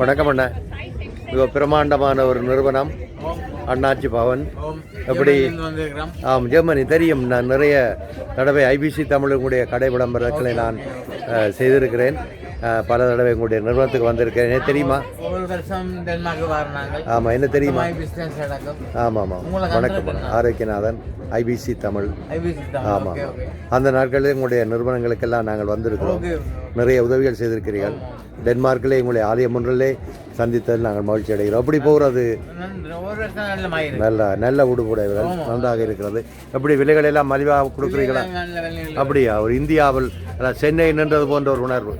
வணக்கம் அண்ணா. மிக பிரமாண்டமான ஒரு நிறுவனம் அண்ணாச்சி பவன். எப்படி? ஜெர்மனி தெரியும். நான் நிறைய தடவை ஐபிசி தமிழுடைய கடை விளம்பரங்களை நான் செய்திருக்கிறேன். பல தடவை உங்களுடைய நிறுவனத்துக்கு வந்திருக்கேன். என்ன தெரியுமா? ஆமாம், என்ன தெரியுமா? ஆமாம் ஆமாம். வணக்கம், ஆரோக்கியநாதன், ஐபிசி தமிழ். ஆமாம், அந்த நாட்களில் உங்களுடைய நிறுவனங்களுக்கெல்லாம் நாங்கள் வந்திருக்கிறோம். நிறைய உதவிகள் செய்திருக்கிறீர்கள். டென்மார்க்கிலே உங்களுடைய ஆலயம் ஒன்றிலே சந்தித்ததில் நாங்கள் மகிழ்ச்சி அடைகிறோம். அப்படி போகிறது நல்ல உடுப்புடையவர்கள் நன்றாக இருக்கிறது. எப்படி விலைகள் எல்லாம் மலிவாக கொடுக்குறீங்களா? அப்படியா? ஒரு இந்தியாவில் சென்னை நின்றது போன்ற ஒரு உணர்வு.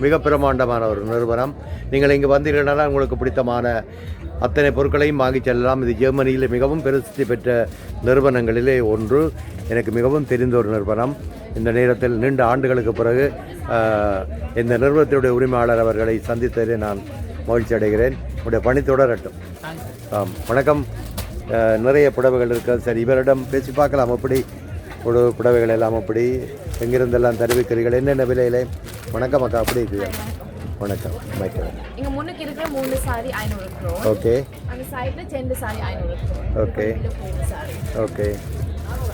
மிக பிரமாண்டமான ஒரு நிறுவனம். நீங்கள் இங்கே வந்தீர்கள்னால உங்களுக்கு பிடித்தமான அத்தனை பொருட்களையும் வாங்கி செல்லலாம். இது ஜெர்மனியில் மிகவும் பிரசித்தி பெற்ற நிறுவனங்களிலே ஒன்று. எனக்கு மிகவும் தெரிந்த ஒரு நிறுவனம். இந்த நேரத்தில் நீண்ட ஆண்டுகளுக்கு பிறகு இந்த நிறுவனத்தினுடைய உரிமையாளர் அவர்களை சந்தித்ததிலே நான் மகிழ்ச்சி அடைகிறேன். உங்களுடைய பணி தொடரட்டும். வணக்கம். நிறைய புடவைகள் இருக்கிறது. சரி, இவரிடம் பேசி பார்க்கலாம். அப்படி புடவைகள் எல்லாம் அப்படி எங்கிருந்தெல்லாம் தெரிவிக்கிறீர்கள்? என்னென்ன விலையிலே? வணக்கம் அக்கா, அப்படி இருக்குது? வணக்கம். இங்க முன்னுக்கு இருக்கிற 3 சாரி 500 ரூபாய். ஓகே. அந்த சைடுல 2 சாரி 500 ரூபாய். ஓகே. ஓகே.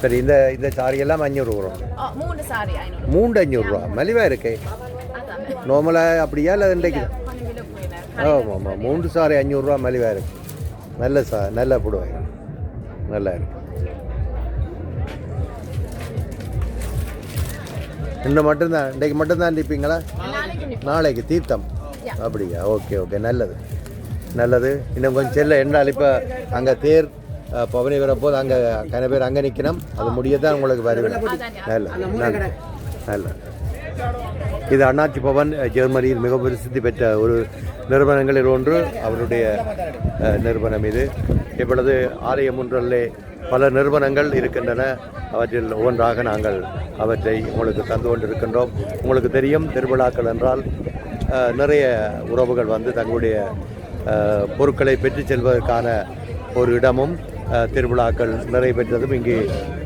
சரி, இந்த சாரி எல்லாம் 500 ரூபா. 3 சாரி 500. 500 ரூபா மலிவா இருக்கே. நார்மலாக அப்படியா இல்லை இன்றைக்கு? ஆமாம், 3 சாரி 500 ரூபா மலிவா இருக்கு. நல்ல புடவை நல்லா இருக்கு. இன்னும் மட்டும்தான், இன்றைக்கு மட்டும்தான் நிற்பீங்களா? நாளைக்கு தீர்த்தம். அப்படியா? ஓகே ஓகே, நல்லது. இன்னும் கொஞ்சம் செல்ல என்னால் இப்போ அங்கே தேர் பவனி வரப்போது அங்கே கன பேர் அங்கே நிற்கணும். அது முடியதான் உங்களுக்கு வருவேன். நல்ல இது அண்ணாச்சி பவன் ஜெர்மனியில் மிக பிரசித்தி பெற்ற ஒரு நிறுவனங்களில் ஒன்று. அவருடைய நிறுவனம் இது. இப்பொழுது ஆலயம் ஒன்றிலே பல நிறுவனங்கள் இருக்கின்றன. அவற்றில் ஒவ்வொன்றாக நாங்கள் அவற்றை உங்களுக்கு தந்து கொண்டிருக்கின்றோம். உங்களுக்கு தெரியும், திருவிழாக்கள் என்றால் நிறைய உறவுகள் வந்து தங்களுடைய பொருட்களை பெற்று செல்வதற்கான ஒரு இடமும், திருவிழாக்கள் நிறைவேற்றதும் இங்கே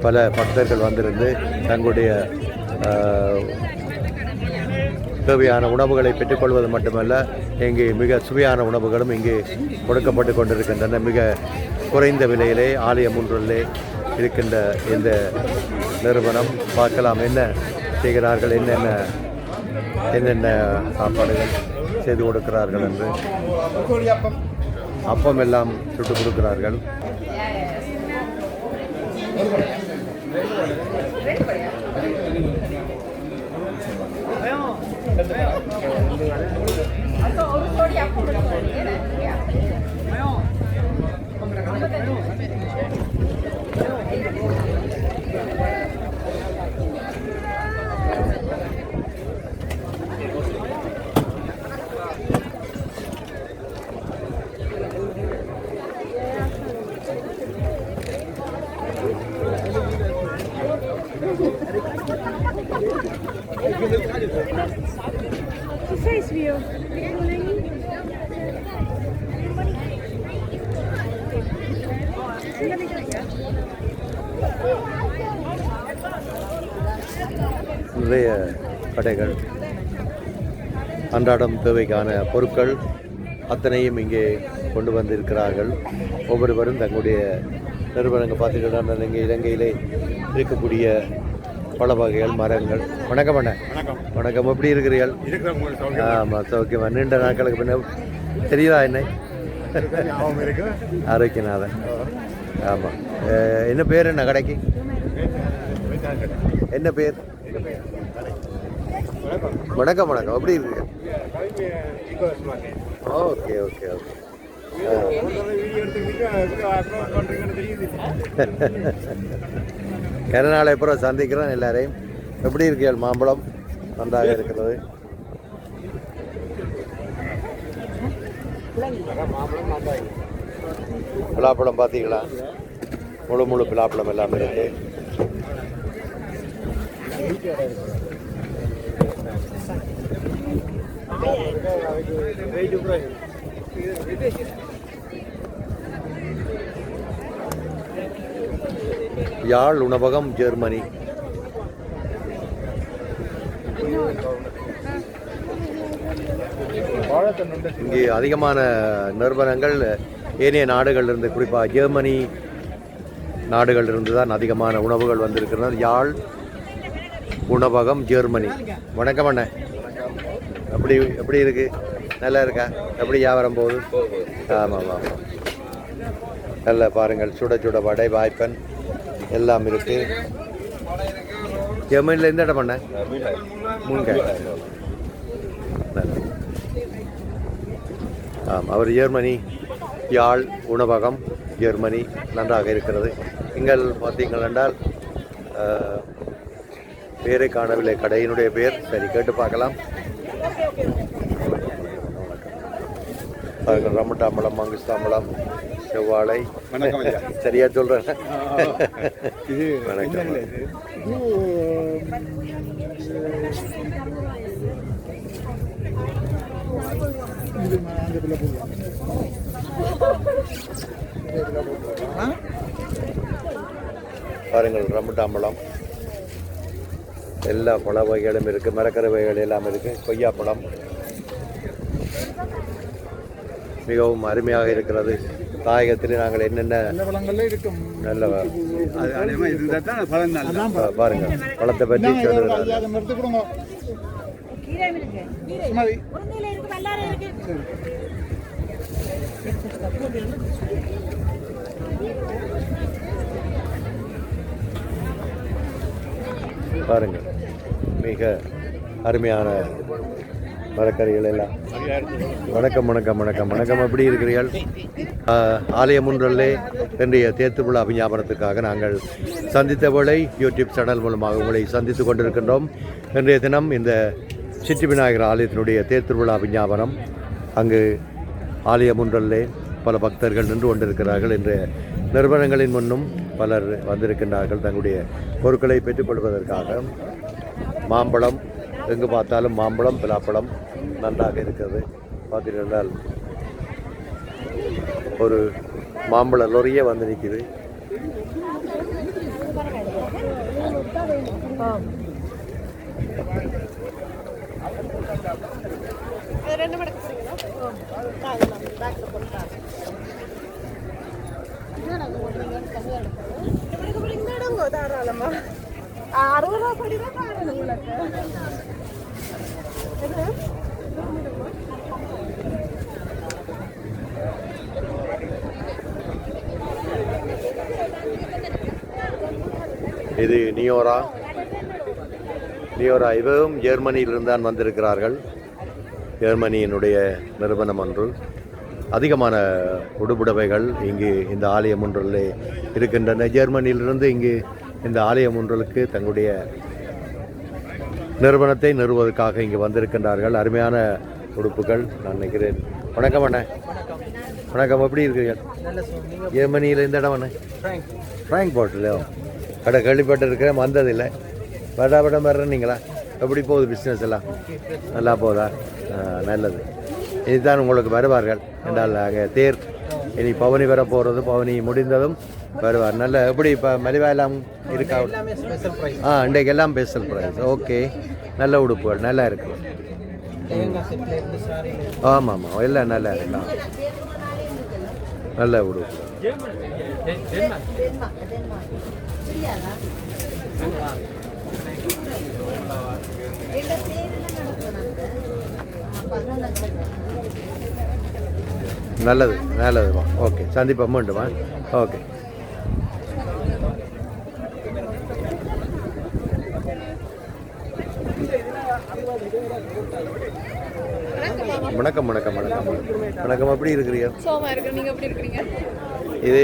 பல பக்தர்கள் வந்திருந்து தங்களுடைய தேவையான உணவுகளை பெற்றுக்கொள்வது மட்டுமல்ல, இங்கே மிக சுவையான உணவுகளும் இங்கே கொடுக்கப்பட்டு கொண்டிருக்கின்றன. மிக குறைந்த விலையிலே ஆலயம் ஒன்றிலே இருக்கின்ற இந்த நிறுவனம். பார்க்கலாம் என்ன செய்கிறார்கள், என்னென்ன சாப்பாடுகள் செய்து கொடுக்கிறார்கள் என்று. அப்பம் எல்லாம் சுட்டு கொடுக்கிறார்கள். Face view. நிறைய கடைகள், அன்றாடம் தேவைக்கான பொருட்கள் அத்தனையும் இங்கே கொண்டு வந்திருக்கிறார்கள். ஒவ்வொருவரும் தங்களுடைய நிறுவனங்கள் பார்த்துக்கிட்டால் இங்கே இலங்கையிலே இருக்கக்கூடிய பல வகைகள், மரங்கள். வணக்கம் அண்ணா. வணக்கம். எப்படி இருக்கிறீர்கள்? ஆமாம், சௌக்கியமா. நீண்ட நாட்களுக்கு பின்ன தெரியுதா என்னை? ஆரோக்கியநாதன். ஆமாம். என்ன பேர்? என்ன கடைக்கு என்ன பேர்? வணக்கம். எப்படி இருக்கு? Okay okay okay. கருநாளை அப்புறம் சந்திக்கிறோம் எல்லாரையும். எப்படி இருக்கீர்கள்? மாம்பழம் நன்றாக இருக்கிறது. பலாப்பழம் பார்த்தீங்களா? முழு பலாப்பழம் எல்லாம் இருக்கு. யாழ் உணவகம், ஜெர்மனி. இங்கே அதிகமான நிறுவனங்கள் ஏனைய நாடுகளிலிருந்து, குறிப்பாக ஜெர்மனி நாடுகளிலிருந்து தான் அதிகமான உணவுகள் வந்திருக்கிறது. யாழ் உணவகம் ஜெர்மனி. வணக்கம் அண்ணே, எப்படி இருக்கு? நல்லா இருக்கா? எப்படி வியாபாரம் போகுது? ஆமாம் ஆமாம், நல்லா பாருங்கள். சுட சுட வடை, வாய்ப்பன் எல்லாம் இருக்கு. ஜெர்மனியில் எந்த இடம் பண்ண? முன்கை. ஆமாம், அவர் ஜெர்மனி யாழ் உணவகம் ஜெர்மனி நன்றாக இருக்கிறது. நீங்கள் பார்த்தீங்கள் என்றால் பேரை காணவில்லை, கடையினுடைய பேர். சரி, கேட்டு பார்க்கலாம். ரம்மட்டாம்பழம், மங்குஸ்தாம்பழம், செவ்வாழை. சரியா சொல்றேன்? வணக்கம். பாருங்கள், ரம்புட்டாம்பழம், எல்லா பழ வகைகளும் இருக்கு, மரக்கரை வகைகள் எல்லாம் இருக்கு. கொய்யாப்பழம் மிகவும் அருமையாக இருக்கிறது. தாயகத்தில் நாங்கள் என்னென்ன நல்ல பாருங்கள் பழத்தை பற்றி பாருங்கள், மிக அருமையான மரக்கறிகள் எல்லாம். வணக்கம் வணக்கம் வணக்கம் வணக்கம், எப்படி இருக்கிறீர்கள்? ஆலயம் ஒன்றிலே இன்றைய தேர்திருவிழா விஞ்ஞாபனத்துக்காக நாங்கள் சந்தித்த வேளை யூடியூப் சேனல் மூலமாக உங்களை சந்தித்து கொண்டிருக்கின்றோம். இன்றைய தினம் இந்த சித்தி விநாயகர் ஆலயத்தினுடைய தேர்திருவிழா விஞ்ஞாபனம். அங்கு ஆலயம் ஒன்றிலே பல பக்தர்கள் நின்று கொண்டிருக்கிறார்கள். இன்றைய நிறுவனங்களின் முன்னும் பலர் வந்திருக்கின்றார்கள் தங்களுடைய பொருட்களை பெற்றுக்கொள்வதற்காக. மாம்பழம், எங்கு பார்த்தாலும் மாம்பழம், பலாப்பழம் நன்றாக இருக்கிறது. பார்த்தீர்கள், ஒரு மாம்பழ லொரியே வந்து நிற்குது. தாராளமா 60 படி தான் பாருங்க உங்களுக்கு. இது நியோரா. இவரும் ஜெர்மனியிலிருந்து தான் வந்திருக்கிறார்கள். ஜெர்மனியினுடைய நிறுவனம் ஒன்று. அதிகமான உடுபுடவைகள் இங்கு இந்த ஆலயம் ஒன்றில் இருக்கின்றன. ஜெர்மனியிலிருந்து இங்கு இந்த ஆலயம் ஒன்றுக்கு தங்களுடைய நிறுவனத்தை நிறுவுவதற்காக இங்கு வந்திருக்கின்றார்கள். அருமையான உடுப்புகள் நான் நினைக்கிறேன். வணக்கம் அண்ணே. வணக்கம், எப்படி இருக்கிறீர்கள்? ஜெர்மனியில் இந்த இடம் அண்ணே? ஃப்ராங்க்ஃபர்ட்ல கடை கேள்விப்பட்டு இருக்கிறேன், வந்ததில்லை. படம் வர்றீங்களா? எப்படி போகுது பிஸ்னஸ் எல்லாம்? நல்லா போகுதா? நல்லது. இதுதான் உங்களுக்கு வருவார்கள் என்றால் அங்கே தேர் இனி பவனி வர போகிறது. பவனி முடிந்ததும் வருவார். நல்ல எப்படி இப்போ மலிவா எல்லாம் இருக்கா? இன்றைக்கு எல்லாம் ஸ்பெஷல் ப்ரைஸ். ஓகே, நல்ல உடுப்புகள் நல்லா இருக்கு. ஆமாம் ஆமாம், எல்லாம் நல்லா இருக்கலாம். நல்ல உடுப்பு. நல்லது நல்லதுமா. ஓகே, சந்திப்போம் மீண்டுமா. ஓகே, வணக்கம் வணக்கம் வணக்கம் வணக்கம், எப்படி இருக்கிறீங்க? சோமா இருக்கு. நீங்க எப்படி இருக்கீங்க? இது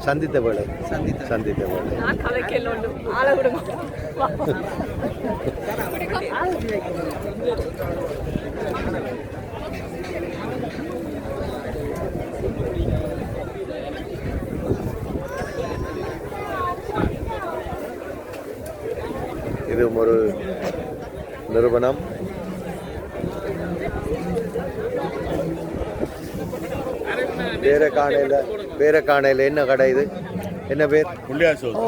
சந்தித்த வேலை. சந்தித்த வேலை. நான் கலைக்கல ஒன்று ஆள விடுங்க. இது ஒரு நிறுவனம். பேரக்கானையில் என்ன கடை இது? என்ன பேர்? பிள்ளையார் ஷோஸ்.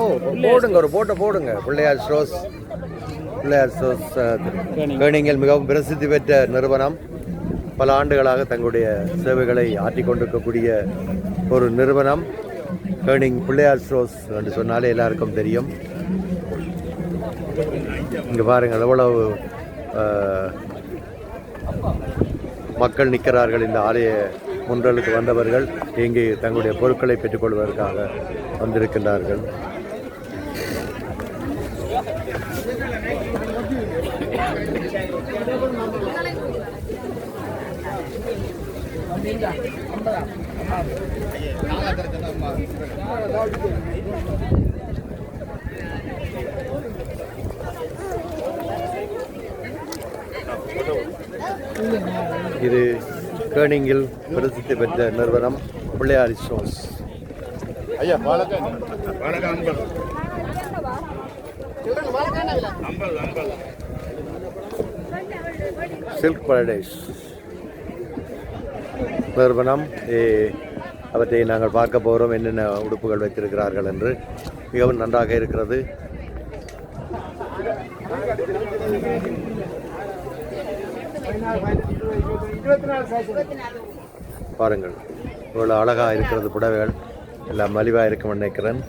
போடுங்க, ஒரு போடுங்க. பிள்ளையார் ஷோஸ். பிள்ளையார் ஷோஸ் கேணிங்கல் மிகவும் பிரசித்தி பெற்ற நிறுவனம். பல ஆண்டுகளாக தங்களுடைய சேவைகளை ஆற்றிக் கொண்டிருக்கக்கூடிய ஒரு நிறுவனம் கேர்னிங் பிள்ளையார் ஸ்டோர்ஸ் என்று சொன்னாலே எல்லாருக்கும் தெரியும். இங்கே பாருங்கள் எவ்வளவு மக்கள் நிற்கிறார்கள். இந்த ஆலய முன்றலுக்கு வந்தவர்கள் இங்கே தங்களுடைய பொருட்களை பெற்றுக்கொள்வதற்காக வந்திருக்கின்றார்கள். இது கேர்னிங்கில் பிரசித்தி பெற்ற நிறுவனம் பிள்ளையார் ஸ்டோர்ஸ். ஐயா சில்க் பாரடைஸ் நிறுவனம். அவற்றை நாங்கள் பார்க்க போகிறோம், என்னென்ன உடுப்புகள் வைத்திருக்கிறார்கள் என்று. மிகவும் நன்றாக இருக்கிறது. பாருங்கள் இவ்வளோ அழகாக இருக்கிறது புடவைகள் எல்லாம் மலிவாக இருக்கும் நினைக்கிறேன்.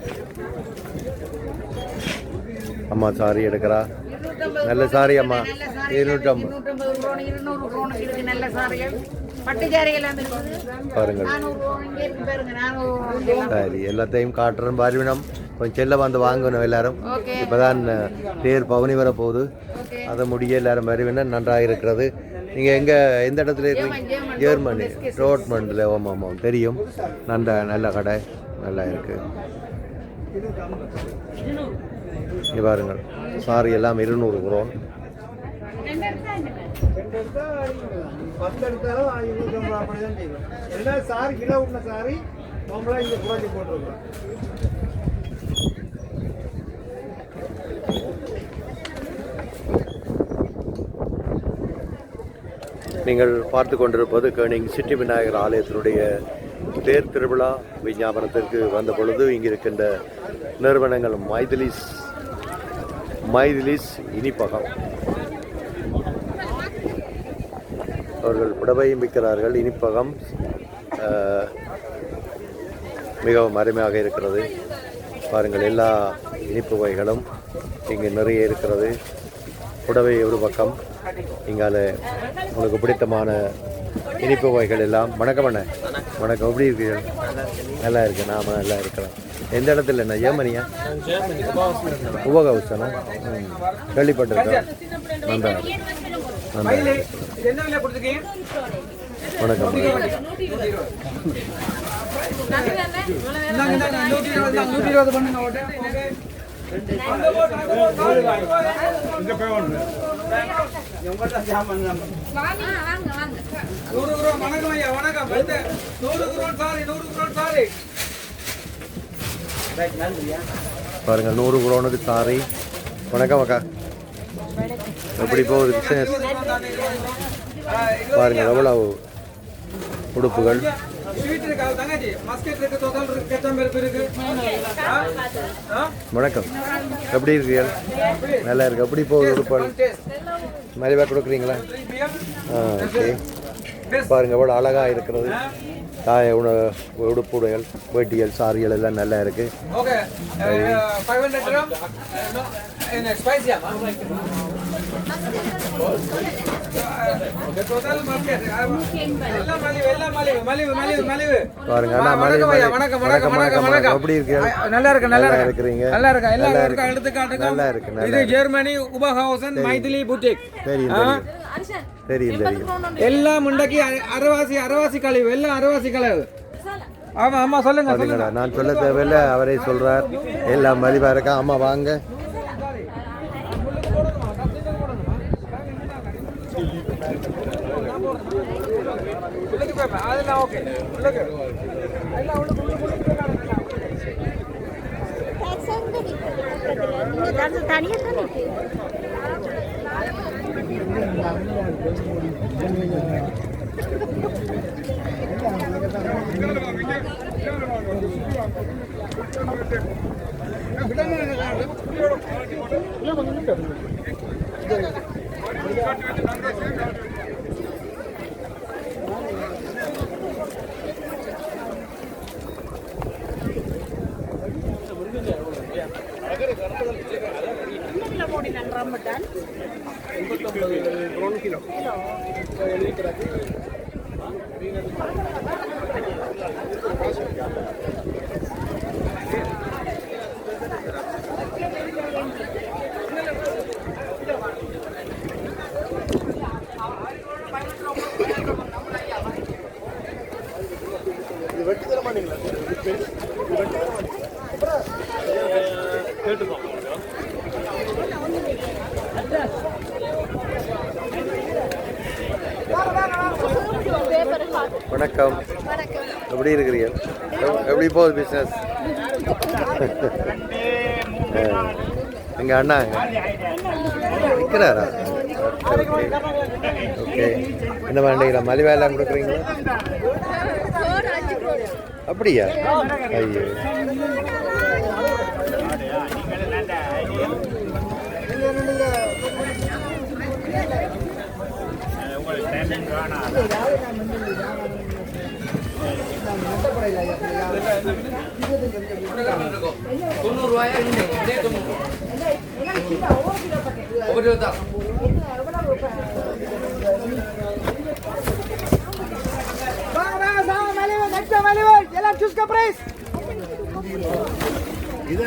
அம்மா சாரி எடுக்கிறா, நல்ல சாரி அம்மா. 250 நல்ல சாரிகள் பட்டு சாரிகள் பாருங்கள். சரி எல்லாத்தையும் காட்டுறோம். பார்வினம் கொஞ்சம் செல்ல வந்து வாங்கணும் எல்லாரும். இப்போதான் தேர் பவனி வர போகுது, அதை முடிய எல்லாரும் வருவினம். நன்றாக இருக்கிறது. நீங்கள் எந்த இடத்துல இருக்கீங்க? ஜெர்மனி டோர்ட்மண்டில். ஆமாம் தெரியும். நல்ல கடை நல்லா இருக்குது. இங்கே பாருங்கள் சாரி எல்லாம் 200 குரோன். நீங்கள் பார்த்து கொண்டிருப்பது கேர்னிங் சிட்டி விநாயகர் ஆலயத்தினுடைய தேர் திருவிழா விஞ்ஞாபனத்திற்கு வந்த பொழுது இங்கிருக்கின்ற நிறுவனங்கள் மைதிலிஸ் இனிப்பகம். அவர்கள் புடவையும் விற்கிறார்கள். இனிப்பகம் மிகவும் அருமையாக இருக்கிறது. பாருங்கள் எல்லா இனிப்பு வகைகளும் இங்கே நிறைய இருக்கிறது. புடவை ஒரு பக்கம், இங்கால உங்களுக்கு பிடித்தமான இனிப்பு வகைகள் எல்லாம். வணக்கம் அண்ணா. வணக்கம், எப்படி இருக்கீர்கள்? நல்லா இருக்கு. நாம நல்லா இருக்கிறோம். எந்த இடத்துல என்ன? ஜெர்மனியா? உபகவுஸ் தானே? கேள்விப்பட்டிருக்கேன். நன்றா வணக்கம். பாருங்க 100 குரோனுக்கு சாரி. வணக்கம் அக்கா, எப்படி போகுது பிசினஸ்? பாருங்க எவ்வளவு உடுப்புகள். வணக்கம், எப்படி இருக்கீங்க? நல்லா இருக்கு. எப்படி போகுது உடுப்புகள்? மலிவாக கொடுக்குறீங்களா? ஓகே. பாருங்க எவ்வளோ அழகாக இருக்கிறது. தாய உடுப்புடைகள், வேட்டிகள், சாரிகள் எல்லாம் நல்லா இருக்கு. பாருங்க அண்ணா, மலிவு. எப்படி இருக்கு? நல்லா இருக்கு. நல்லா இருக்கிறீங்க? நல்லா இருக்கு. எல்லாரும் எடுத்துக்காட்டுங்க. நல்லா இருக்கு. இது ஜெர்மனி உபஹவுசன் மைதிலி புட்டிக். தெரியும். எல்லாம் முண்டக்கி அரவாசி கழிவு, எல்லாம் அரவாசி கழிவு. ஆமா ஆமா, சொல்லுங்க. நான் சொல்ல தேவையில்லை, அவரே சொல்றார். எல்லாம் மலிவா இருக்கா. அம்மா வாங்க. rambutan. வணக்கம். எப்படி இருக்கிறீங்க? எப்படி போகுது பிஸ்னஸ்? எங்கள் அண்ணா விற்கிறாரா? ஓகே. என்ன பண்ணுறீங்களா? மலிவா எல்லாம் கொடுக்குறீங்களா? அப்படியா? ஐயோ. இது